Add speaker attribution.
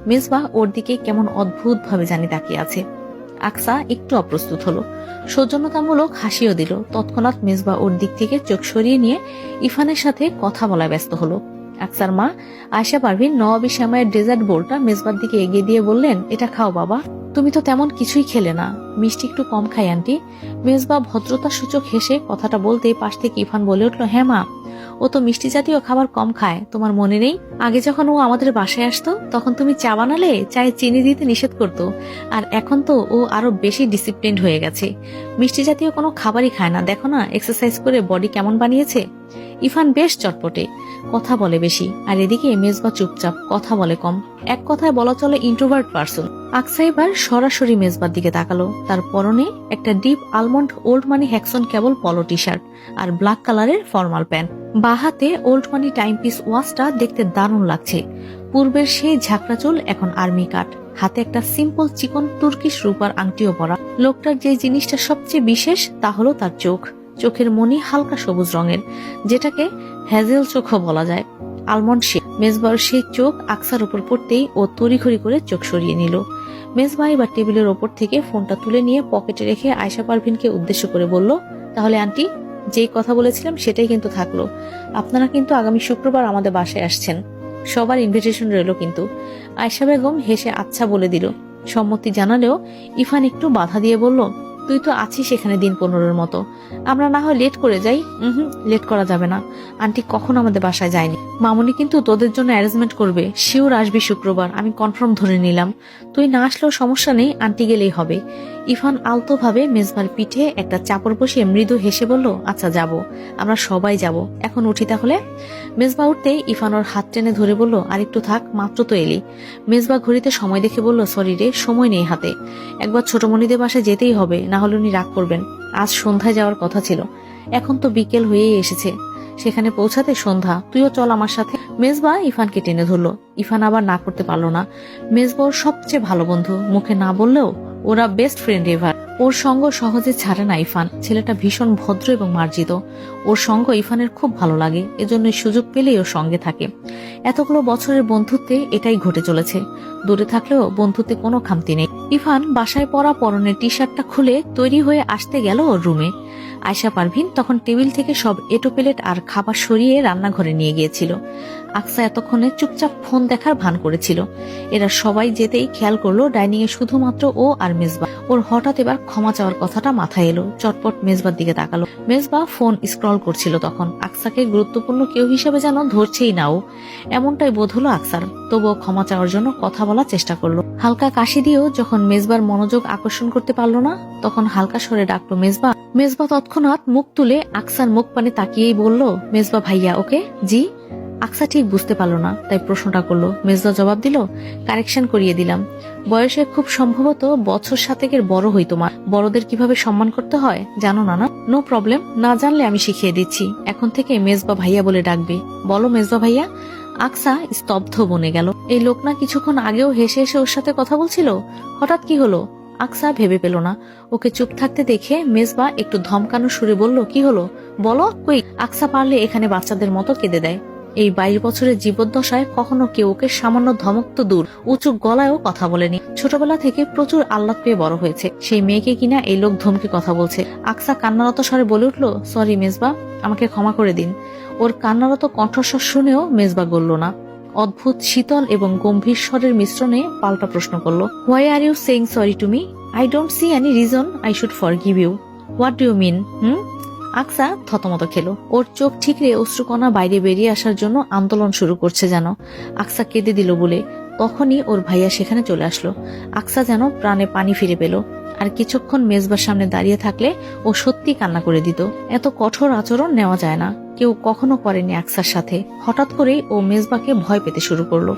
Speaker 1: মেজবাহ ওর দিকে কেমন অদ্ভুত ভাবে জানি তাকিয়ে আছে। আকসা একটু অপ্রস্তুত হলো, সৌজন্যতামূলক হাসিও দিল। তৎক্ষণাৎ মেজবাহ ওর দিক থেকে চোখ সরিয়ে নিয়ে ইরফানের সাথে কথা বলায় ব্যস্ত হলো। আকসার মা আয়শা পারভিন নবাবী শ্যামাইয়ের ডেজার্ট বোলটা মেজবার দিকে এগিয়ে দিয়ে বললেন, এটা খাও বাবা, তুমি তো তেমন কিছুই খেলে না, মিষ্টি একটু কম খাই আন্টি। মেজবা ভদ্রতা সূচক হেসে কথাটা বলতেই পাশ থেকে ইরফান বলে উঠল, হ্যাঁ মা, ও তো মিষ্টি জাতীয় খাবার কম খায়, তোমার মনে নেই? আগে যখন ও আমাদের বাসায় আসতো তখন তুমি চা বানালে চায়ে চিনি দিতে নিষেধ করতো, আর এখন তো ও আরো বেশি ডিসিপ্লিনড হয়ে গেছে, মিষ্টি জাতীয় কোনো খাবারই খায় না। দেখো না এক্সারসাইজ করে বডি কেমন বানিয়েছে। ইরফান বেশ চটপটে, কথা বলে বেশি, আর এদিকে মেজবা চুপচাপ, কথা বলে কম, এক কথায় বলা চলে ইন্ট্রোভার্ট পারসন। আকসা এবার সরাসরি মেজবার দিকে তাকালো। তার পরনে একটা ডিপ আলমন্ড ওল্ড মানি হ্যাকসন কেবল পলো টি শার্ট আর ব্ল্যাক কালারের ফর্মাল প্যান্ট। বাঁ হাতে ওল্ড মানি টাইমপিস ওয়াচটা দেখতে দারুণ লাগছে। পূর্বের সেই ঝাঁকড়া চুল এখন আর্মি কাট, হাতে একটা সিম্পল চিকন তুর্কিশ রূপার আংটিও পরা। লোকটার যে জিনিসটা সবচেয়ে বিশেষ তা হলো তার চোখ। চোখের মনি হালকা সবুজ রঙের, যেটাকে হ্যাজেল চোখও বলা যায়। Almond shape. মেজবার সেই চোখ আকসার উপর পড়তেই ও তড়িঘড়ি করে চোখ সরিয়ে নিল। মেজবা এবার টেবিলের ওপর থেকে ফোনটা তুলে নিয়ে পকেটে রেখে আয়শা পারভিনকে উদ্দেশ্য করে বলল, তাহলে আন্টি, যেই কথা বলেছিলাম সেটাই কিন্তু থাকলো। আপনারা কিন্তু আগামী শুক্রবার আমাদের বাসায় আসছেন, সবার ইনভিটেশন রইল কিন্তু। আয়শা বেগম হেসে আচ্ছা বলে দিল। সম্মতি জানালেও ইরফান একটু বাধা দিয়ে বলল, তুই তো আছিস এখানে দিন 15-এর মতো, আমরা না হয় লেট করে যাই। লেট করা যাবে না, আন্টি কখন আমাদের বাসায় যায়নি। মামুনি কিন্তু তোদের জন্য অ্যারেঞ্জমেন্ট করবে, শিওর আসবি শুক্রবার, আমি কনফার্ম ধরে নিলাম। তুই না আসলেও সমস্যা নেই, আন্টি গেলেই হবে। ইরফান আলতো ভাবে মেজবার পিঠে একটা চাপড় বসিয়ে মৃদু হেসে বলল, আচ্ছা যাব, আমরা সবাই যাব, এখন উঠি তাহলে। মেজবা উঠতেই ইরফান ওর হাত টেনে ধরে বলল, আর একটু থাক, মাত্র তো এলি। মেজবা ঘড়িতে সময় দেখে বলল, সরি রে, সময় নেই হাতে, একবার ছোটমণিদের বাসায় যেতেই হবে, না হলে উনি রাগ করবেন। আজ সন্ধ্যায় যাওয়ার কথা ছিল, এখন তো বিকেল হয়েই এসেছে, সেখানে পৌঁছাতে সন্ধ্যা, তুইও চল আমার সাথে। মেজবা ইরফানকে টেনে ধরলো। ইরফান আবার না করতে পারলো না। মেজবা ওর সবচেয়ে ভালো বন্ধু, মুখে না বললেও ওরা বেস্ট ফ্রেন্ড এভার। ওর সঙ্গ সহজে ছাড়ে না ইরফান। ছেলেটা ভীষণ ভদ্র এবং মার্জিত, ওর সঙ্গ ইরফানের খুব ভালো লাগে, এজন্য সুযোগ পেলেই ওর সঙ্গে থাকে। এতগুলো বছরের বন্ধুত্বে এটাই ঘটে চলেছে। দূরে থাকলেও বন্ধুত্বে কোনো খামতি নেই। ইরফান বাসায় পরা পরনের টি শার্টটা খুলে তৈরি হয়ে আসতে গেল ওর রুমে। আয়শা পারভিন তখন টেবিল থেকে সব এটো প্লেট আর খাবার সরিয়ে রান্নাঘরে নিয়ে গিয়েছিল। আকসা এতক্ষণে চুপচাপ ফোন দেখার ভান করেছিল। এরা সবাই যেতেই খেয়াল করলো ডাইনিং এ শুধুমাত্র ও আর মেজবা। ওর হঠাৎ এবার ক্ষমা চাওয়ার কথাটা মাথায় এলো। চটপট মেজবার দিকে তাকালো। মেজবা ফোন স্ক্রল করছিল তখন। আকসাকে গুরুত্বপূর্ণ কেউ হিসেবে যেন ধরছেই না ও, এমনটাই বোধ হলো আকসার। তবুও ক্ষমা চাওয়ার জন্য কথা বলার চেষ্টা করলো। হালকা কাশি দিয়েও যখন মেজবার মনোযোগ আকর্ষণ করতে পারলো না, তখন হালকা স্বরে ডাকলো, মেজবা। মেজবা তৎক্ষণাৎ মুখ তুলে আকসার মুখ পানে তাকিয়েই বলল, মেজবা ভাইয়া। ওকে জি। আকসা ঠিক বুঝতে পারলো না, তাই প্রশ্নটা করলো। মেজবা জবাব দিল, কারেকশন করিয়ে দিলাম, বয়সে খুব সম্ভবত বছর 7-এর বড় হই তোমার। বড়দের কিভাবে সম্মান করতে হয় জানো না? না, নো প্রবলেম, না জানলে আমি শিখিয়ে দিচ্ছি। এখন থেকে মেজবা ভাইয়া বলে ডাকবে। বলো মেজবা ভাইয়া। আকসা স্তব্ধ বনে গেল। এই লোক না কিছুক্ষণ আগেও হেসে হেসে ওর সাথে কথা বলছিল, হঠাৎ কি হলো? আকসা ভেবে পেল না। ওকে চুপ থাকতে দেখে মেজবা একটু ধমকানো সুরে বলল, কি হলো বলো। কই। আকসা পারলে এখানে বাচ্চাদের মতো কেঁদে দেয়। এই 22 বছরের জীবদ্দশায় কখনো কেউ ওকে সামান্য ধমক তো দূর, উঁচু গলায়ও কথা বলেনি। ছোটবেলা থেকে প্রচুর আহ্লাদ পেয়ে বড় হয়েছে। সেই মেয়েকে কিনা এই লোক ধমকে কথা বলছে। আকসা কান্নারত স্বরে বলে উঠল, সরি মেজবা, আমাকে ক্ষমা করে দিন। ওর কান্নারত কণ্ঠস্বর শুনেও মেজবা গলল না। অদ্ভুত শীতল এবং গম্ভীর স্বরের মিশ্রণে পাল্টা প্রশ্ন করলো, why are you saying sorry to me? I don't see any reason I should forgive you. What do you mean? Aksa থতমত খেলো। ওর চোখ ঠিকরে অশ্রুকণা বাইরে বেরিয়ে আসার জন্য আন্দোলন শুরু করছে যেন। আকসা কেঁদে দিল বলে তখনই ওর ভাইয়া সেখানে চলে আসলো। আকসা যেন প্রাণে পানি ফিরে পেল। আর কিছুক্ষণ মেজবার সামনে দাঁড়িয়ে থাকলে ও সত্যি কান্না করে দিত। এত কঠোর আচরণ নেওয়া যায় না, কেউ কখনো করেনি আকসার সাথে। হঠাৎ করেই ও মেজবাকে ভয় পেতে শুরু করলো।